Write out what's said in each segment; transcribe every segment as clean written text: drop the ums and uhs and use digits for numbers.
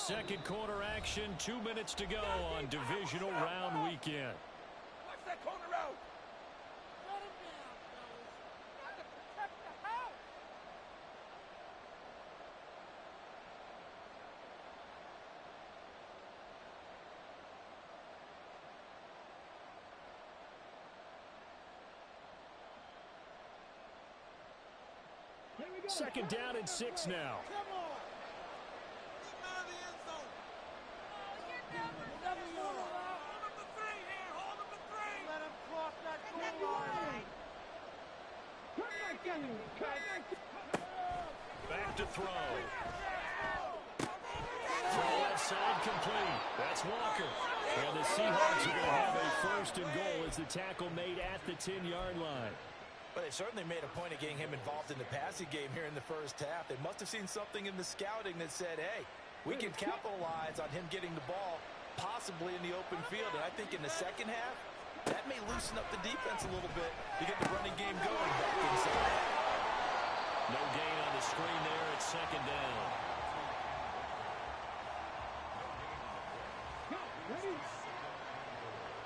second quarter action. 2 minutes to go on divisional round weekend. Watch that corner out. Let him down, fellas. Gotta protect the house. Second down and 6 now. Come on. Keep out of the end zone. Whatever you want. Hold him to 3 here. Hold him to 3. Let him cross that goal line. Back to throw. Throw left side complete. That's Walker. And the Seahawks are going to have a first and goal as the tackle made at the 10-yard line. But they certainly made a point of getting him involved in the passing game here in the first half. They must have seen something in the scouting that said, hey, we can capitalize on him getting the ball, possibly in the open field. And I think in the second half, that may loosen up the defense a little bit to get the running game going back inside. No gain on the screen there. It's second down. Ready?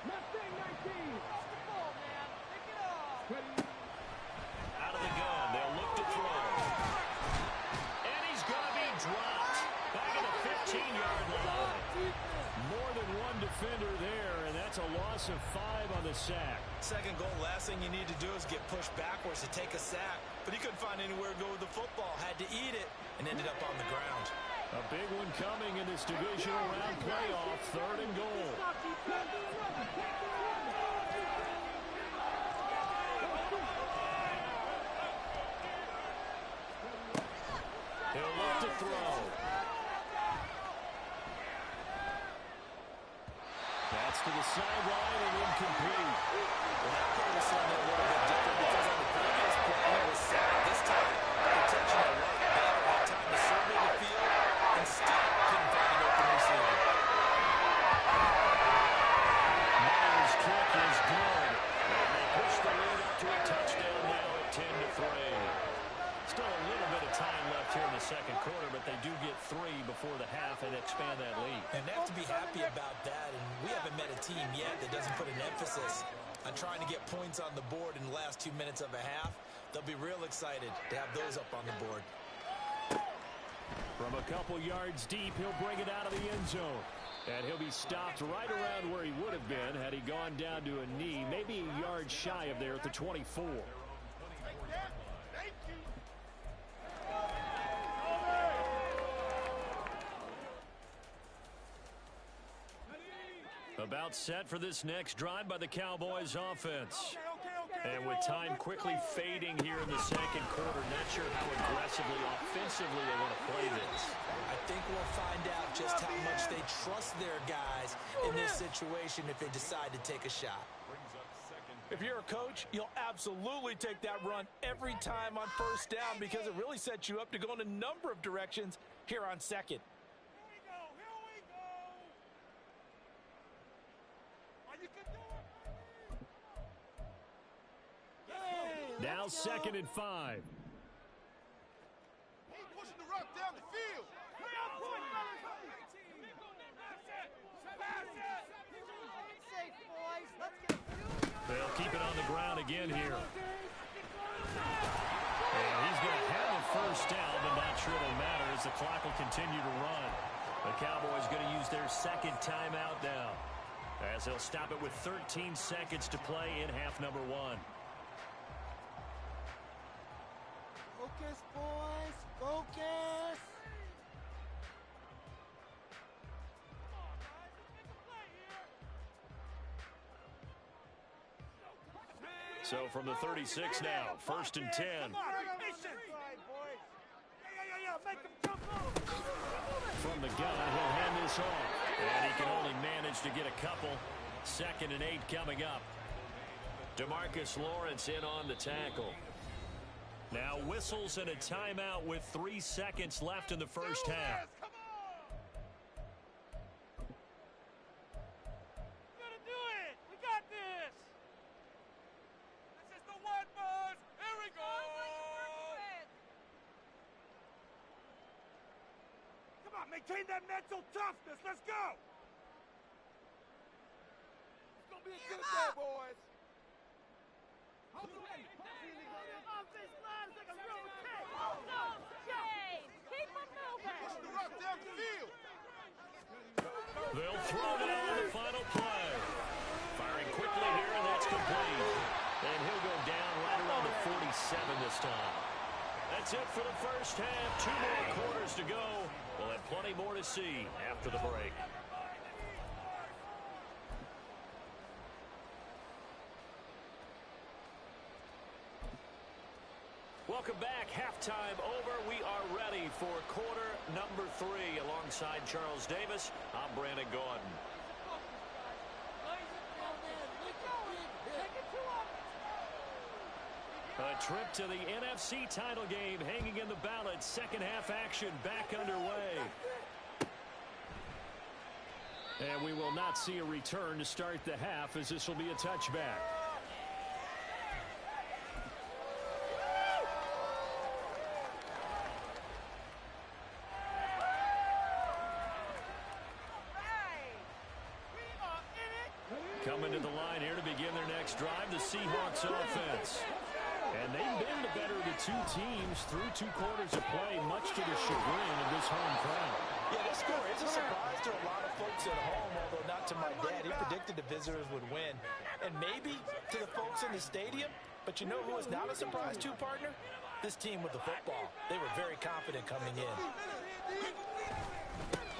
Mustang 19. Off the ball, man. Pick it off. Ready? Out of the gun. They'll look to throw. And he's going to be dropped. Back at the 15-yard line. More than one defender there, and that's a loss of 5 on the sack. Second goal, last thing you need to do is get pushed backwards to take a sack. But he couldn't find anywhere to go with the football. Had to eat it and ended up on the ground. A big one coming in this divisional round playoff. Third and goal. He'll look to throw. That's to the sideline and incomplete. Well, that play was something a little bit different because on the previous play, it was sacked. This time, the protection a lot better. Had time to survey the field and still couldn't find an open receiver. Myers' kick is good. And they push the lead up to a touchdown now at 10-3. Still a little bit of time left here in the second quarter, but they do get 3 before the half and expand that lead. And they have to be happy about that, and we haven't met a team yet that doesn't put an emphasis on trying to get points on the board in the last 2 minutes of a half. They'll be real excited to have those up on the board. From a couple yards deep, he'll bring it out of the end zone. And he'll be stopped right around where he would have been had he gone down to a knee, maybe a yard shy of there at the 24. Thank you. About set for this next drive by the Cowboys offense. And with time quickly fading here in the second quarter, not sure how aggressively, offensively they want to play this. I think we'll find out just how much they trust their guys in this situation if they decide to take a shot. If you're a coach, you'll absolutely take that run every time on first down because it really sets you up to go in a number of directions here on second. Here we go. Oh, you can do it. Now second and 5. Keep pushing the rock down the field. Safe, boys. Let's get a few. They'll keep it on the ground again here. And he's going to have a first down, but not sure it'll matter as the clock will continue to run. The Cowboys going to use their second timeout now, as they'll stop it with 13 seconds to play in half number 1. Focus, boys. Focus. So from the 36 now, first and 10. From the gun, he'll hand this off. And he can only manage to get a couple. Second and 8 coming up. DeMarcus Lawrence in on the tackle. Now whistles and a timeout with 3 seconds left in the first half. maintain that mental toughness. Let's go. It's gonna be a good day, boys. Offense lines like a real tank. No, James, keep him moving. Push the rock down the field. They'll throw now on the final play. Firing quickly here, and that's complete. And he'll go down right around the 47 this time. That's it for the first half. 2 more quarters to go. We'll have plenty more to see after the break. Welcome back. Halftime over. We are ready for quarter number 3. Alongside Charles Davis, I'm Brandon Gordon. A trip to the NFC title game hanging in the balance. Second half action back underway. And we will not see a return to start the half, as this will be a touchback. Coming to the line here to begin their next drive, the Seahawks offense. And they've been the better of the two teams through 2 quarters of play, much to the chagrin of this home crowd. Yeah, this score is a surprise to a lot of folks at home, although not to my dad. He predicted the visitors would win. And maybe to the folks in the stadium, but you know who is not a surprise to, partner? This team with the football. They were very confident coming in.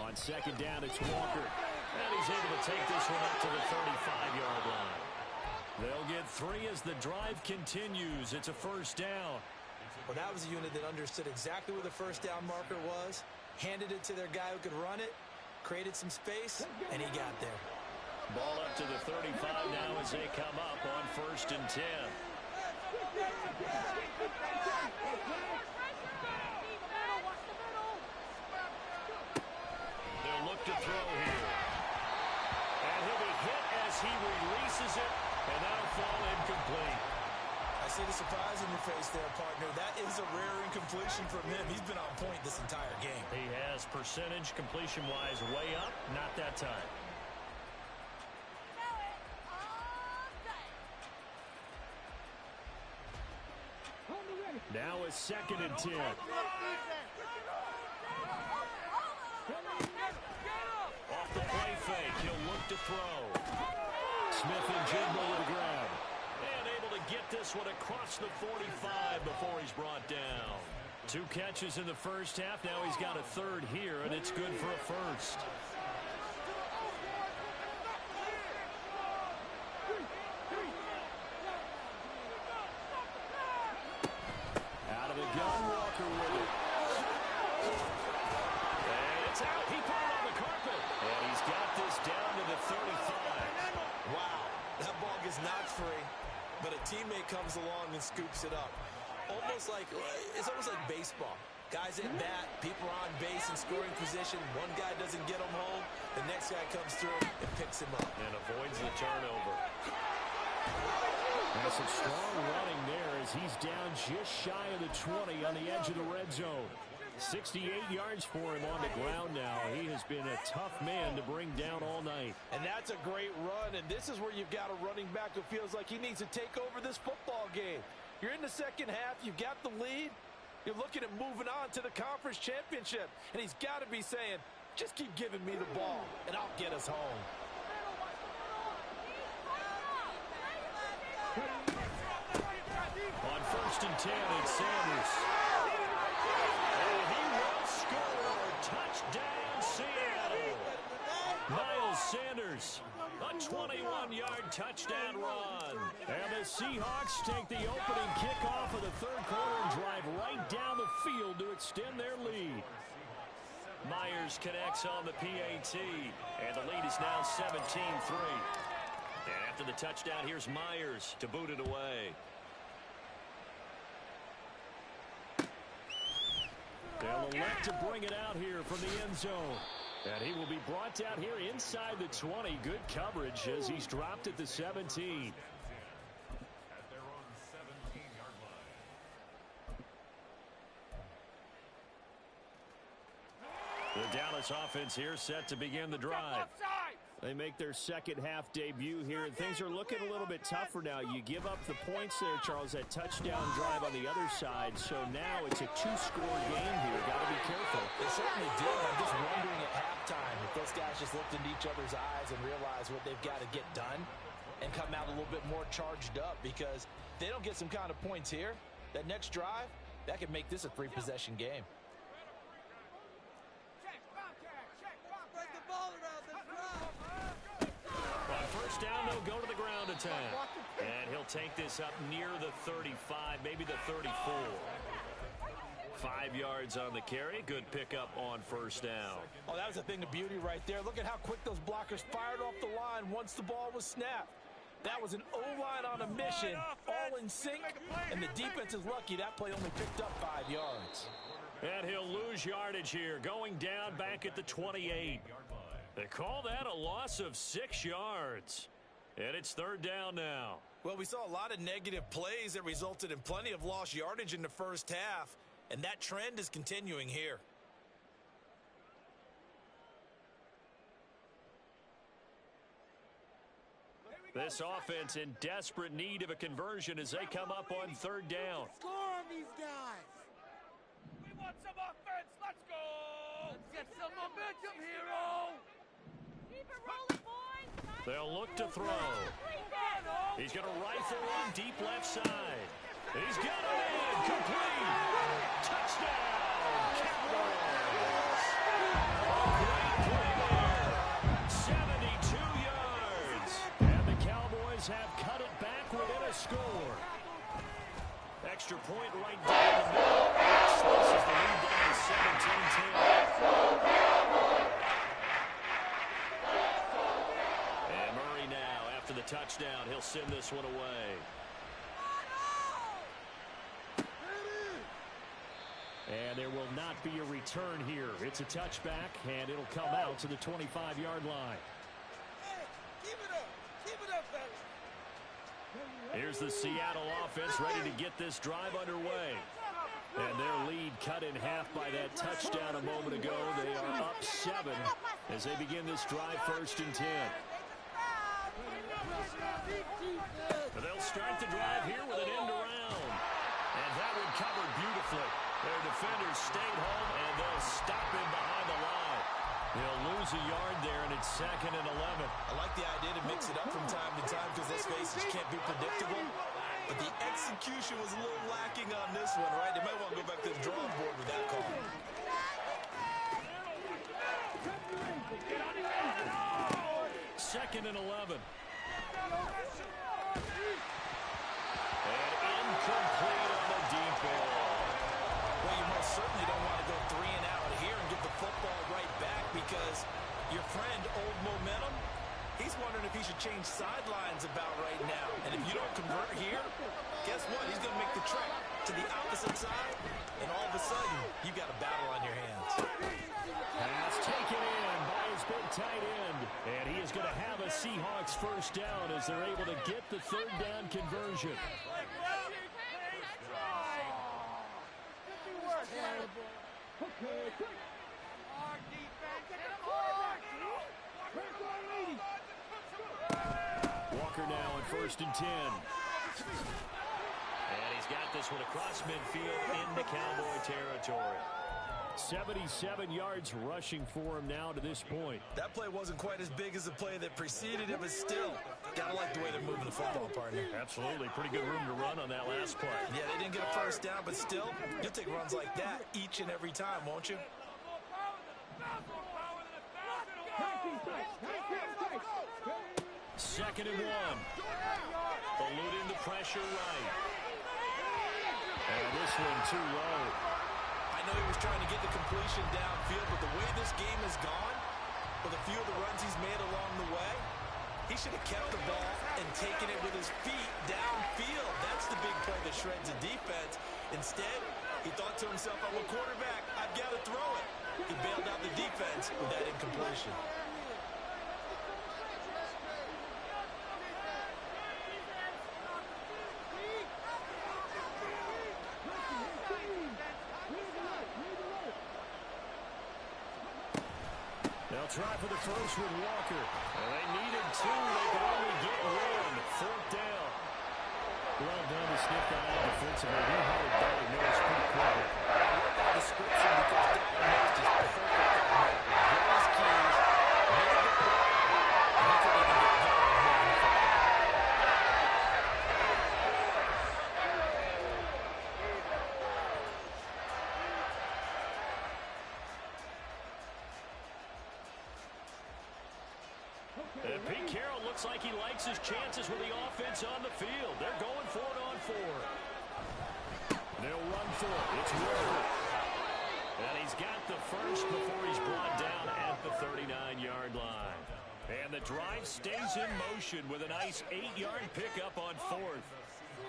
On second down, it's Walker. And he's able to take this one up to the 35-yard line. They'll get 3 as the drive continues. It's a first down. Well, that was a unit that understood exactly where the first down marker was, handed it to their guy who could run it, created some space, and he got there. Ball up to the 35 now as they come up on 1st and 10. They'll look to throw here. And he'll be hit as he releases it, and that'll fall incomplete. I see the surprise in your face there, partner. That is a rare incompletion from him. He's been on point this entire game. He has percentage completion-wise way up, not that time. Now it's 2nd and 10. Off the play fake, he'll look to throw. Smith and Jigba with the grab. And able to get this one across the 45 before he's brought down. 2 catches in the first half. Now he's got a 3rd here, and it's good for a first. Out of the gun, Walker with it. And it's out. He put it on the carpet. And he's got this down to the 35. Wow, that ball gets knocked free, but a teammate comes along and scoops it up. It's almost like baseball. Guys at bat, people are on base in scoring position. One guy doesn't get him home, the next guy comes through and picks him up. And avoids the turnover. And some strong running there as he's down just shy of the 20 on the edge of the red zone. 68 yards for him on the ground now. He has been a tough man to bring down all night. And that's a great run, and this is where you've got a running back who feels like he needs to take over this football game. You're in the second half, you've got the lead, you're looking at moving on to the conference championship, and he's got to be saying, just keep giving me the ball, and I'll get us home. On 1st and 10, it's Sanders. And he will score. Touchdown, Seattle. Miles Sanders, a 21-yard touchdown run. And the Seahawks take the opening kickoff of the 3rd quarter and drive right down the field to extend their lead. Myers connects on the PAT, and the lead is now 17-3. And after the touchdown, here's Myers to boot it away. They'll elect to bring it out here from the end zone. And he will be brought down here inside the 20. Good coverage as he's dropped at the 17. The Dallas offense here set to begin the drive. They make their second-half debut here, and things are looking a little bit tougher now. You give up the points there, Charles, that touchdown drive on the other side, so now it's a two-score game here. Got to be careful. They certainly did. I'm just wondering at halftime if those guys just looked into each other's eyes and realized what they've got to get done and come out a little bit more charged up, because if they don't get some kind of points here, that next drive, that could make this a three-possession game. On first down, they'll go to the ground attack. And he'll take this up near the 35, maybe the 34. 5 yards on the carry. Good pickup on first down. Oh, that was a thing of beauty right there. Look at how quick those blockers fired off the line once the ball was snapped. That was an O-line on a mission, all in sync, and the defense is lucky that play only picked up 5 yards. And he'll lose yardage here, going down back at the 28. They call that a loss of 6 yards. And it's third down now. Well, we saw a lot of negative plays that resulted in plenty of lost yardage in the first half, and that trend is continuing here. This offense in desperate need of a conversion as they come up on third down. Score on these guys. We want some offense. Let's go. Let's get some momentum, hero. Keep it rolling, boys. They'll look to throw. He's going to rifle on deep left side. He's got it in. Complete. Touchdown. Cowboys. Great play there. 72 yards. And the Cowboys have cut it back within a score. Extra point right down the middle. Slices the lead down to 17-10. And Murray now, after the touchdown, he'll send this one away. And there will not be a return here. It's a touchback, and it'll come out to the 25-yard line. Hey, keep it up. Keep it up, fellas. Here's the Seattle offense ready to get this drive underway. And their lead cut in half by that touchdown a moment ago. They are up 7 as they begin this drive first and 10. But they'll start the drive here with an end around. And that one covered beautifully. Their defenders stayed home, and they'll stop him behind the line. They'll lose a yard there, and it's 2nd and 11. I like the idea to mix it up from time to time because, let's face it, you can't be predictable. But the execution was a little lacking on this one, right? They might want to go back to the drawing board with that call. 2nd and 11. And incomplete on the deep ball. Well, you most certainly don't want to go 3 and out here and get the football right back, because your friend, Old Momentum, he's wondering if he should change sidelines about right now. And if you don't convert here, guess what? He's going to make the trek to the opposite side, and all of a sudden, you've got a battle on your hands. Pass taken in by his big tight end. And he is going to have a Seahawks first down as they're able to get the third down conversion. Walker now in 1st and 10. And he's got this one across midfield into Cowboy territory. 77 yards rushing for him now to this point. That play wasn't quite as big as the play that preceded it, but still, gotta like the way they're moving the football, partner. Absolutely. Pretty good room to run on that last play. Yeah, they didn't get a first down, but still, you'll take runs like that each and every time, won't you? 2nd and 1. Eluding the pressure right. And this one too low. I know he was trying to get the completion downfield, but the way this game has gone, with a few of the runs he's made along the way, he should have kept the ball and taken it with his feet downfield. That's the big play that shreds the defense. Instead, he thought to himself, I'm a quarterback, I've got to throw it. He bailed out the defense with that incompletion. try for the first with Walker. Well, they needed two. They could only get one. Fourth down. Well done to sniff that out defensively. He had it diagnosed pretty quickly. The description because diagnosed is perfect on that. Various keys, made the play, and he couldn't even get going moving forward. And Pete Carroll looks like he likes his chances with the offense on the field. They're going for it on 4. They'll run for it. It's Walker. And he's got the first before he's brought down at the 39-yard line. And the drive stays in motion with a nice 8-yard pickup on 4th.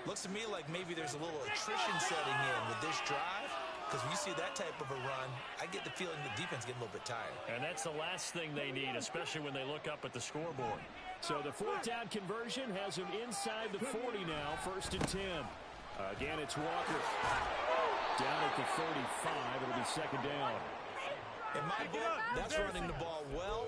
Looks to me like maybe there's a little attrition setting in with this drive. Because when you see that type of a run, I get the feeling the defense getting a little bit tired. And that's the last thing they need, especially when they look up at the scoreboard. So the 4th down conversion has him inside the 40 now, 1st and 10. Again, it's Walker. Down at the 35, it'll be 2nd down. In my book, that's running the ball well,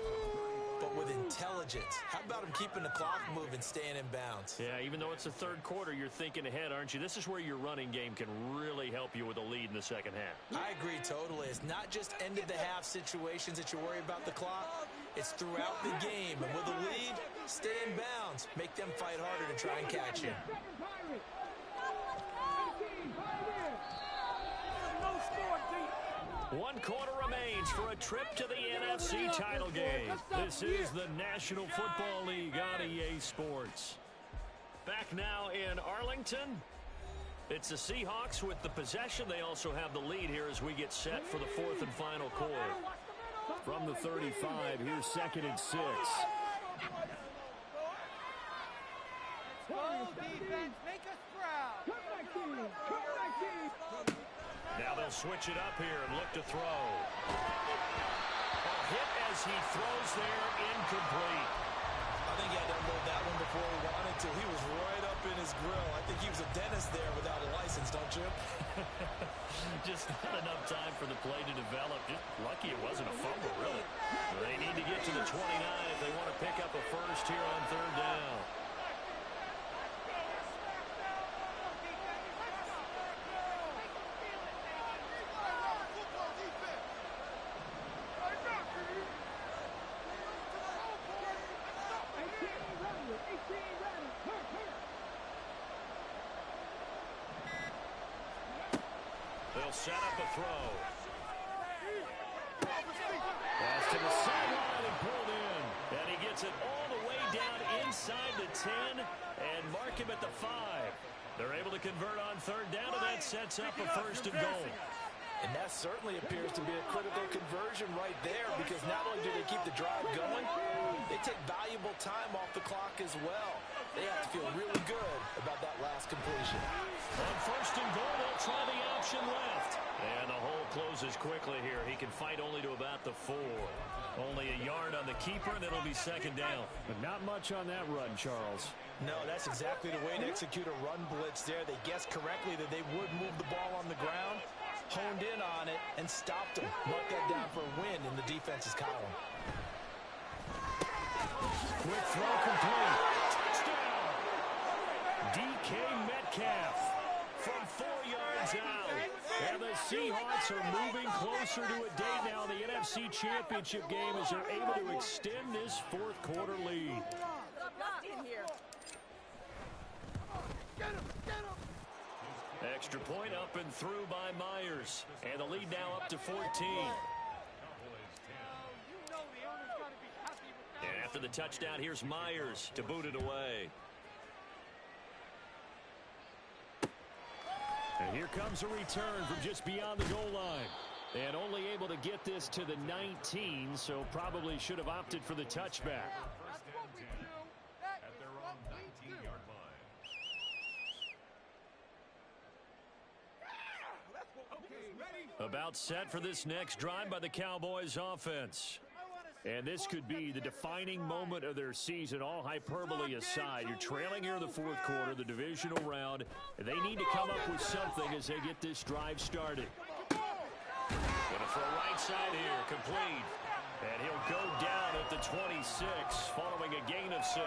but with intelligence. How about him keeping the clock moving, staying in bounds? Yeah, even though it's the 3rd quarter, you're thinking ahead, aren't you? This is where your running game can really help you with a lead in the 2nd half. I agree totally. It's not just end-of-the-half situations that you worry about the clock. It's throughout the game. And with a lead, stay in bounds. Make them fight harder to try and catch you. One quarter remains for a trip to the NFC title game. This is the National Football League on EA Sports. Back now in Arlington. It's the Seahawks with the possession. They also have the lead here as we get set for the 4th and final quarter. From the 35, here's 2nd and 6. Go, defense. Make us proud. Now they'll switch it up here and look to throw. A hit as he throws there, incomplete. I think he had to unload that one before he wanted to. He was right up in his grill. I think he was a dentist there without a license, don't you? Just not enough time for the play to develop. Just lucky it wasn't a fumble, really. They need to get to the 29 if they want to pick up a first here on 3rd down. They'll set up a throw. Pass to the sideline and pulled in. And he gets it all the way down inside the 10 and mark him at the 5. They're able to convert on 3rd down, and that sets up a 1st and goal. And that certainly appears to be a critical conversion right there, because not only do they keep the drive going, they take valuable time off the clock as well. They have to feel really good about that last completion. On 1st and goal, they'll try the option left. And the hole closes quickly here. He can fight only to about the 4. Only a yard on the keeper, and it'll be 2nd down. But not much on that run, Charles. No, that's exactly the way to execute a run blitz there. They guessed correctly that they would move the ball on the ground, honed in on it, and stopped them. Mark that down for a win in the defense's column. Quick throw complete. Touchdown! DK Metcalf from 4 yards out. And the Seahawks are moving closer to a date now in the NFC Championship game as they're able to extend this 4th quarter lead. Extra point up and through by Myers. And the lead now up to 14. And after the touchdown, here's Myers to boot it away. And here comes a return from just beyond the goal line. And only able to get this to the 19, so probably should have opted for the touchback. At their own 19-yard line. About set for this next drive by the Cowboys offense. And this could be the defining moment of their season, all hyperbole aside. You're trailing here in the 4th quarter, the divisional round. They need to come up with something as they get this drive started. Going to throw right side here, complete. And he'll go down at the 26 following a gain of 6.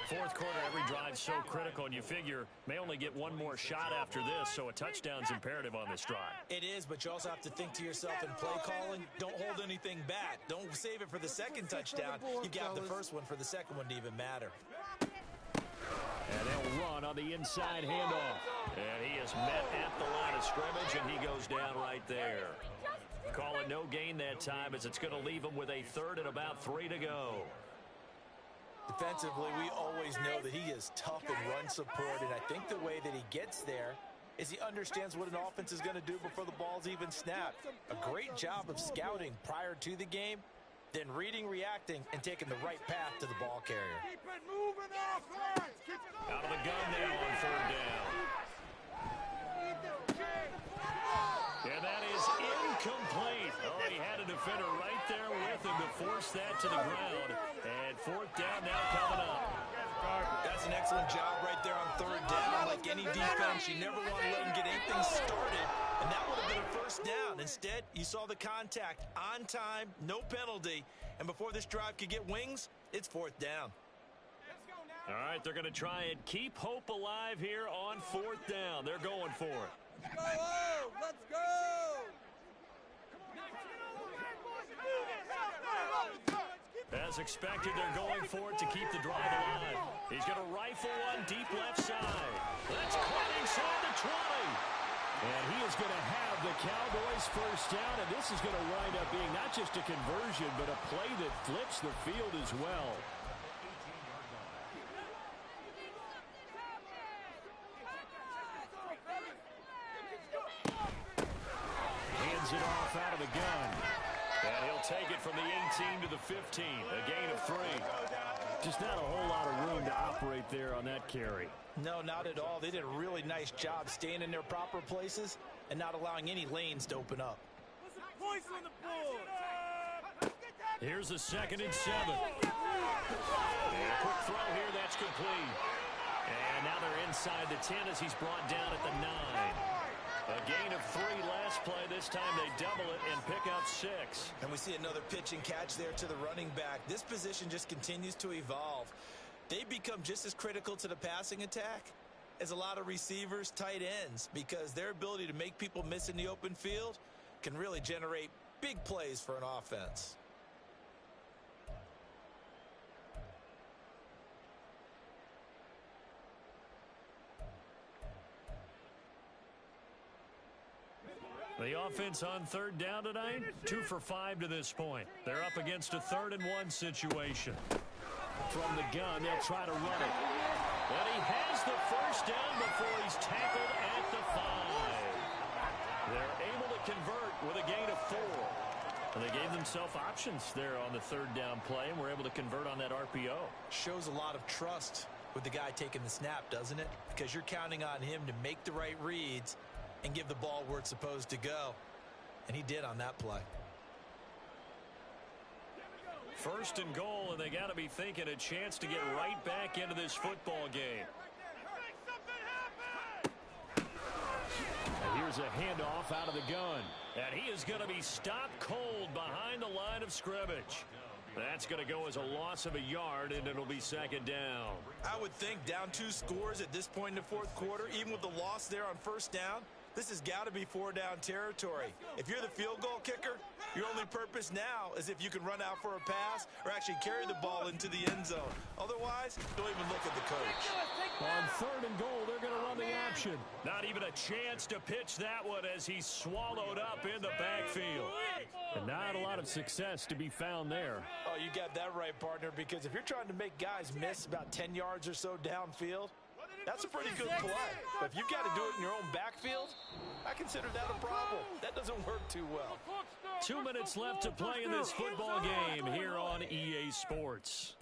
Fourth quarter, every drive's so critical, and you figure may only get one more shot after this, so a touchdown's imperative on this drive. It is, but you also have to think to yourself in play calling, don't hold anything back. Don't save it for the second touchdown. You got the first one for the second one to even matter. And they'll run on the inside handoff. And he is met at the line of scrimmage, and he goes down right there. Call it no gain that time, as it's going to leave him with a third and about 3 to go. Defensively, we always know that he is tough in run support, and I think the way that he gets there is he understands what an offense is going to do before the ball's even snapped. A great job of scouting prior to the game, then reading, reacting, and taking the right path to the ball carrier. Keep it moving offense. Keep it Out of the gun now on 3rd down. And that is incomplete. Oh, he had a defender right there with him to force that to the ground. And 4th down now coming up. That's an excellent job right there on 3rd down. Like any defense, you never want to let him get anything started. And that would have been a 1st down. Instead, you saw the contact on time, no penalty. And before this drive could get wings, it's 4th down. All right, they're going to try and keep hope alive here on 4th down. They're going for it. Let's go! Let's go! As expected, they're going for it to keep the drive alive. He's going to rifle one deep left side. That's caught inside the 20. And he is going to have the Cowboys 1st down, and this is going to wind up being not just a conversion, but a play that flips the field as well. Hands it off out of the gun. And he'll take it from the 18 to the 15. A gain of 3. Just not a whole lot of room to operate there on that carry. No, not at all. They did a really nice job staying in their proper places and not allowing any lanes to open up. Points on the board. Here's a 2nd and 7. And a quick throw here, that's complete. And now they're inside the 10 as he's brought down at the 9. A gain of 3 last play. This time they double it and pick up 6. And we see another pitch and catch there to the running back. This position just continues to evolve. They become just as critical to the passing attack as a lot of receivers, tight ends, because their ability to make people miss in the open field can really generate big plays for an offense. The offense on 3rd down tonight, 2 for 5 to this point. They're up against a 3rd and 1 situation. From the gun, they'll try to run it. And he has the 1st down before he's tackled at the 5. They're able to convert with a gain of 4. And they gave themselves options there on the 3rd down play, and were able to convert on that RPO. Shows a lot of trust with the guy taking the snap, doesn't it? Because you're counting on him to make the right reads and give the ball where it's supposed to go. And he did on that play. 1st and goal, and they got to be thinking a chance to get right back into this football game. And here's a handoff out of the gun. And he is going to be stopped cold behind the line of scrimmage. That's going to go as a loss of a yard, and it'll be 2nd down. I would think down 2 scores at this point in the 4th quarter, even with the loss there on 1st down, this has got to be 4-down territory. If you're the field goal kicker, your only purpose now is if you can run out for a pass or actually carry the ball into the end zone. Otherwise, don't even look at the coach. On 3rd and goal, they're going to run the option. Not even a chance to pitch that one as he's swallowed up in the backfield. And not a lot of success to be found there. Oh, you got that right, partner, because if you're trying to make guys miss about 10 yards or so downfield, that's a pretty good play. But if you've got to do it in your own backfield, I consider that a problem. That doesn't work too well. 2 minutes left to play in this football game here on EA Sports.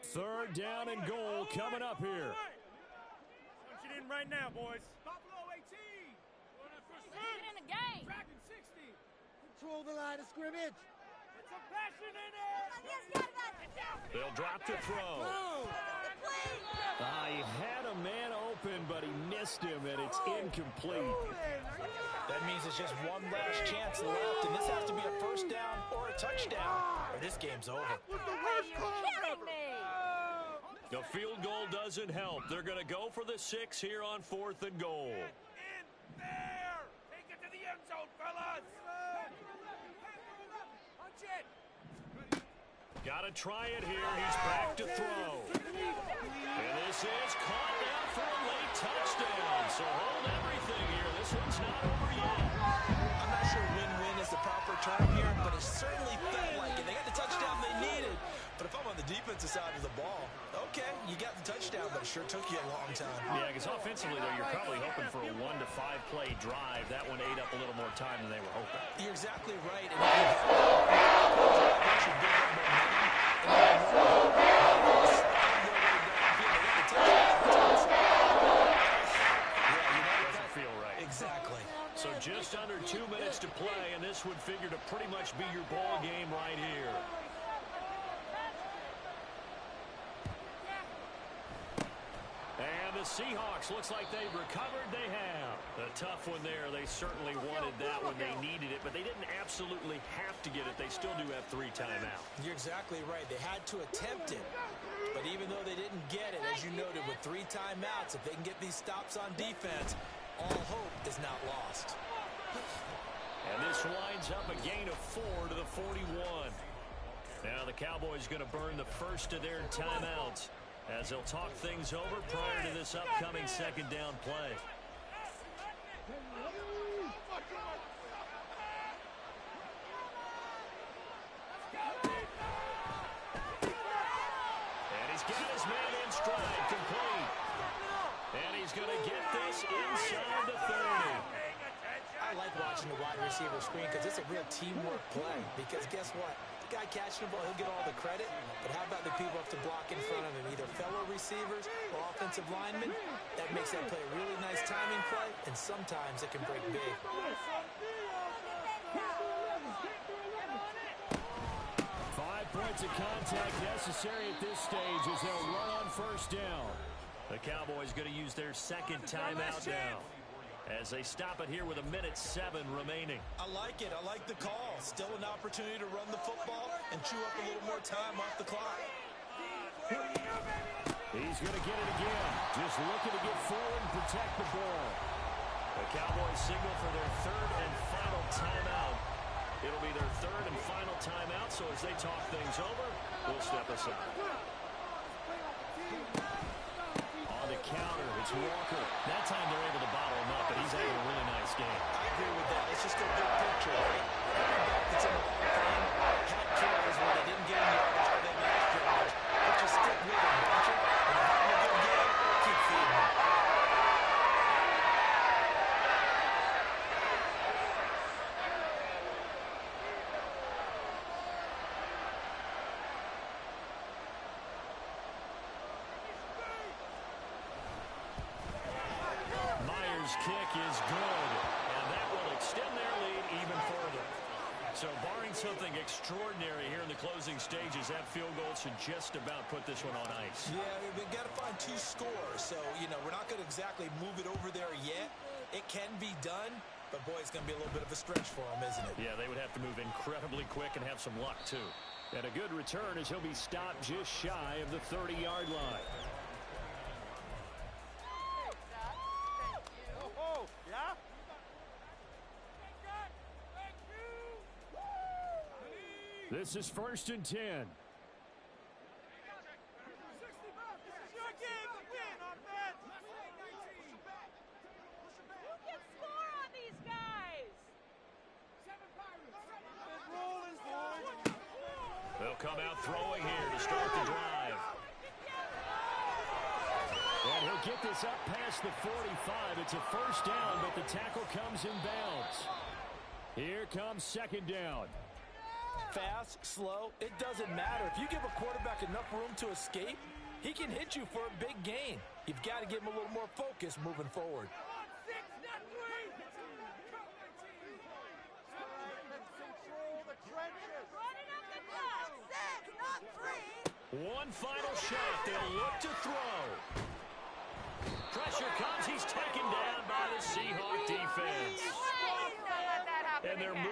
Third down and goal coming up here. win right now, boys. Buffalo 18. Get in the game. Dragon 60. Control the line of scrimmage. Put some passion in it. They'll drop to throw. He had a man open, but he missed him, and it's incomplete. That means it's just one last chance left, and this has to be a first down or a touchdown, or this game's over. The field goal doesn't help. They're going to go for the 6 here on 4th and goal. In there. Take it to the end zone, fellas. Punch it. Got to try it here. He's back to throw. And this is caught down for a late touchdown. So hold everything here. This one's not over yet. I'm not sure win-win is the proper term here, but it certainly felt like it. They got the touchdown they needed. But if I'm on the defensive side of the ball, okay, you got the touchdown, but it sure took you a long time. Yeah, because offensively, though, you're probably hoping for a 1 to 5 play drive. That one ate up a little more time than they were hoping. You're exactly right. And that should build up momentum. Doesn't feel right. Exactly. So just under 2 minutes to play, and this would figure to pretty much be your ball game right here. And the Seahawks, looks like they've recovered. They have. A tough one there. They certainly wanted that when they needed it, but they didn't absolutely have to get it. They still do have 3 timeouts. You're exactly right. They had to attempt it. But even though they didn't get it, as you noted, with 3 timeouts, if they can get these stops on defense, all hope is not lost. And this winds up a gain of 4 to the 41. Now the Cowboys going to burn the first of their timeouts as they'll talk things over prior to this upcoming 2nd down play. And he's got his man in stride, complete. And he's going to get this inside the 30. I like watching the wide receiver screen because it's a real teamwork play. Because guess what? The guy catching the ball, he'll get all the credit. But how about the people have to block in front of him, either fellow receivers or offensive linemen? That makes that play a really nice timing play, and sometimes it can break big. 5 points of contact necessary at this stage as they'll run on first down. The Cowboys going to use their 2nd timeout now as they stop it here with 1:07 remaining. I like it. I like the call. Still an opportunity to run the football and chew up a little more time off the clock. He's going to get it again. Just looking to get forward and protect the ball. The Cowboys signal for their 3rd and final timeout. It'll be their 3rd and final timeout, so as they talk things over, we'll step aside. On the counter, it's Walker. That time they're able to bottle him up, but he's having a really nice game. I agree with that. Let's just go big picture, right? Every back that's in the Hall of Fame had carries where they didn't get any yards or they lost yards. But just stick with them, don't you? When you're having a good game, keep feeding them. Kick is good, and that will extend their lead even further. So barring something extraordinary here in the closing stages, that field goal should just about put this one on ice. Yeah, we've got to find 2 scores. So, we're not going to exactly move it over there yet. It can be done, but boy, it's going to be a little bit of a stretch for them, isn't it? Yeah, they would have to move incredibly quick and have some luck, too. And a good return as he'll be stopped just shy of the 30-yard line. This is 1st and 10. This is your game to win, offense. You can score on these guys. They'll come out throwing here to start the drive. And he'll get this up past the 45. It's a first down, but the tackle comes in bounds. Here comes 2nd down. Fast, slow, it doesn't matter. If you give a quarterback enough room to escape, He can hit you for a big gain. You've got to give him a little more focus moving forward. On 6, not 3. Let's control the trenches. Running up the clock. 6, not 3. One final shot. They'll look to throw. Pressure comes. He's taken down by the Seahawk defense. Please don't let that happen And they're again.